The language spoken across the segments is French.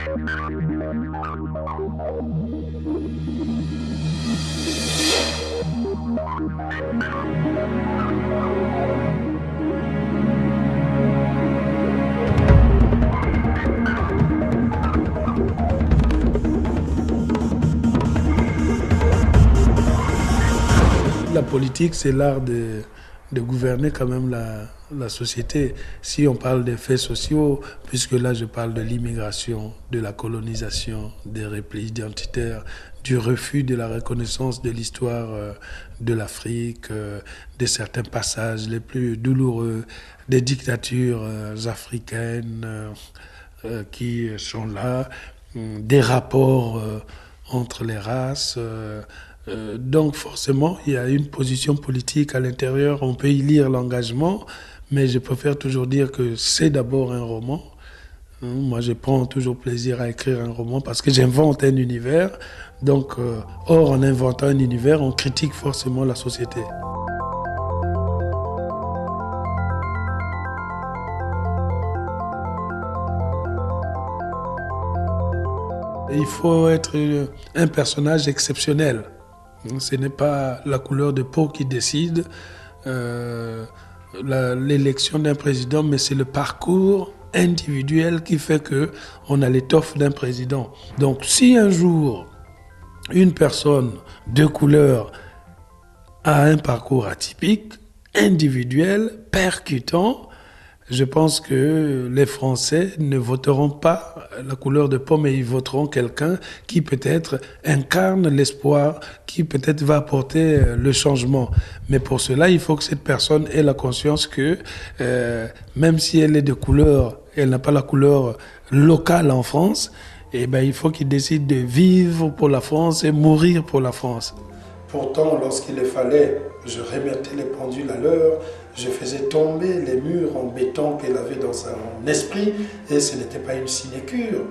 La politique, c'est l'art de gouverner quand même la société. Si on parle des faits sociaux, puisque là je parle de l'immigration, de la colonisation, des replis identitaires, du refus de la reconnaissance de l'histoire de l'Afrique, de certains passages les plus douloureux, des dictatures africaines qui sont là, des rapports entre les races. Donc forcément, il y a une position politique à l'intérieur, on peut y lire l'engagement, mais je préfère toujours dire que c'est d'abord un roman. Moi, je prends toujours plaisir à écrire un roman parce que j'invente un univers. Donc, or, en inventant un univers, on critique forcément la société. Il faut être un personnage exceptionnel. Ce n'est pas la couleur de peau qui décide l'élection d'un président, mais c'est le parcours individuel qui fait qu'on a l'étoffe d'un président. Donc si un jour, une personne de couleur a un parcours atypique, individuel, percutant, je pense que les Français ne voteront pas la couleur de peau, mais ils voteront quelqu'un qui peut-être incarne l'espoir, qui peut-être va apporter le changement. Mais pour cela, il faut que cette personne ait la conscience que même si elle est de couleur, elle n'a pas la couleur locale en France, eh ben, il faut qu'il décide de vivre pour la France et mourir pour la France. Pourtant, lorsqu'il le fallait, je remettais les pendules à l'heure, je faisais tomber les murs en béton qu'elle avait dans son esprit, et ce n'était pas une sinécure.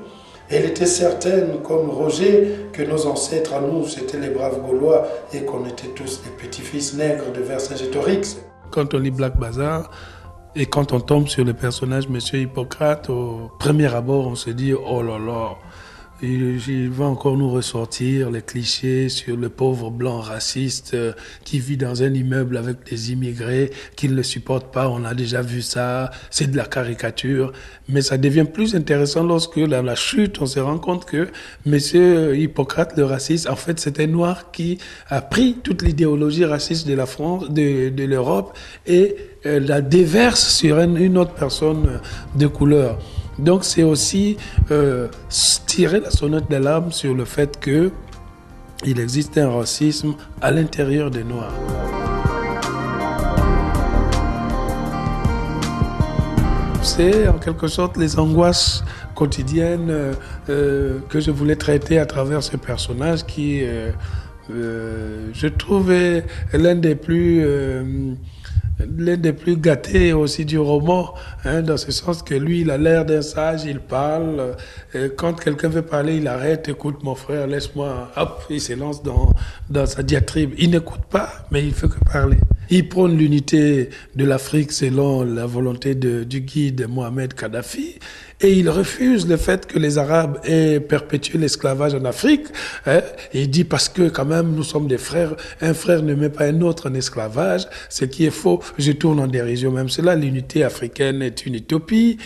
Elle était certaine, comme Roger, que nos ancêtres à nous, c'était les braves Gaulois, et qu'on était tous des petits-fils nègres de Vercingétorix. Quand on lit Black Bazar, et quand on tombe sur le personnage Monsieur Hippocrate, au premier abord, on se dit « Oh là là !» Il va encore nous ressortir les clichés sur le pauvre blanc raciste qui vit dans un immeuble avec des immigrés qui ne le supportent pas. On a déjà vu ça, c'est de la caricature. Mais ça devient plus intéressant lorsque, dans la chute, on se rend compte que Monsieur Hippocrate, le raciste, en fait, c'est un noir qui a pris toute l'idéologie raciste de la France, de l'Europe, et la déverse sur une autre personne de couleur. Donc c'est aussi tirer la sonnette d'alarme sur le fait qu'il existe un racisme à l'intérieur des Noirs. C'est en quelque sorte les angoisses quotidiennes que je voulais traiter à travers ce personnage qui, je trouvais l'un des plus gâtés aussi du roman, hein, dans ce sens que lui, il a l'air d'un sage, il parle. Quand quelqu'un veut parler, il arrête, écoute mon frère, laisse-moi, hop, il se lance dans sa diatribe. Il n'écoute pas, mais il fait que parler. Il prône l'unité de l'Afrique selon la volonté du guide Mohamed Kadhafi, et il refuse le fait que les Arabes aient perpétué l'esclavage en Afrique. Hein. Et il dit parce que quand même nous sommes des frères, un frère ne met pas un autre en esclavage, ce qui est faux. Je tourne en dérision même cela, l'unité africaine est une utopie,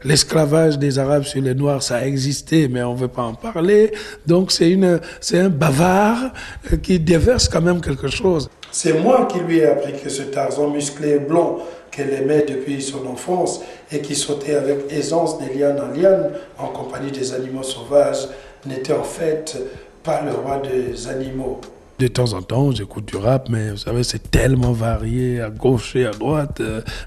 l'esclavage des Arabes sur les Noirs ça a existé mais on ne veut pas en parler. Donc c'est un bavard qui déverse quand même quelque chose. C'est moi qui lui ai appris que ce Tarzan musclé et blond qu'elle aimait depuis son enfance et qui sautait avec aisance de liane en liane en compagnie des animaux sauvages n'était en fait pas le roi des animaux. De temps en temps, j'écoute du rap, mais vous savez, c'est tellement varié à gauche et à droite.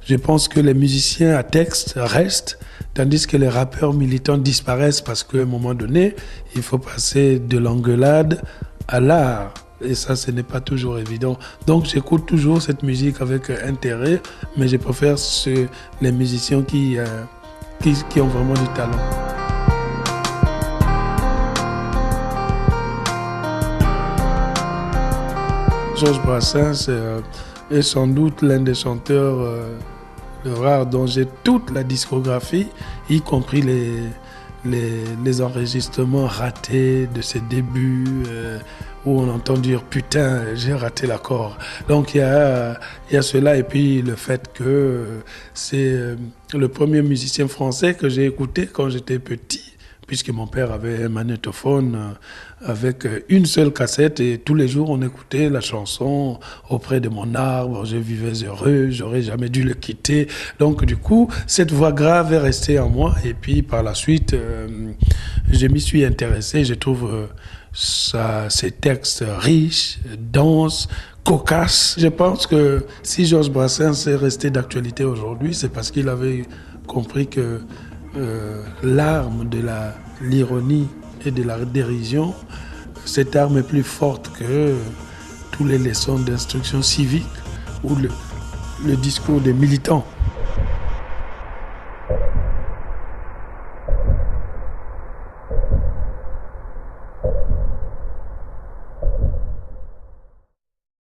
Je pense que les musiciens à texte restent, tandis que les rappeurs militants disparaissent parce qu'à un moment donné, il faut passer de l'engueulade à l'art. Et ça, ce n'est pas toujours évident. Donc, j'écoute toujours cette musique avec intérêt, mais je préfère les musiciens qui ont vraiment du talent. Georges Brassens est sans doute l'un des chanteurs rares dont j'ai toute la discographie, y compris les enregistrements ratés de ses débuts, où on entend dire putain, j'ai raté l'accord. Donc il y a cela, et puis le fait que c'est le premier musicien français que j'ai écouté quand j'étais petit, puisque mon père avait un magnétophone avec une seule cassette, et tous les jours on écoutait la chanson auprès de mon arbre, je vivais heureux, j'aurais jamais dû le quitter. Donc du coup, cette voix grave est restée en moi, et puis par la suite, je m'y suis intéressé. Je trouve ces textes riches, denses, cocasses. Je pense que si Georges Brassens est resté d'actualité aujourd'hui, c'est parce qu'il avait compris que l'arme de l'ironie et de la dérision, cette arme est plus forte que tous les leçons d'instruction civique ou le discours des militants.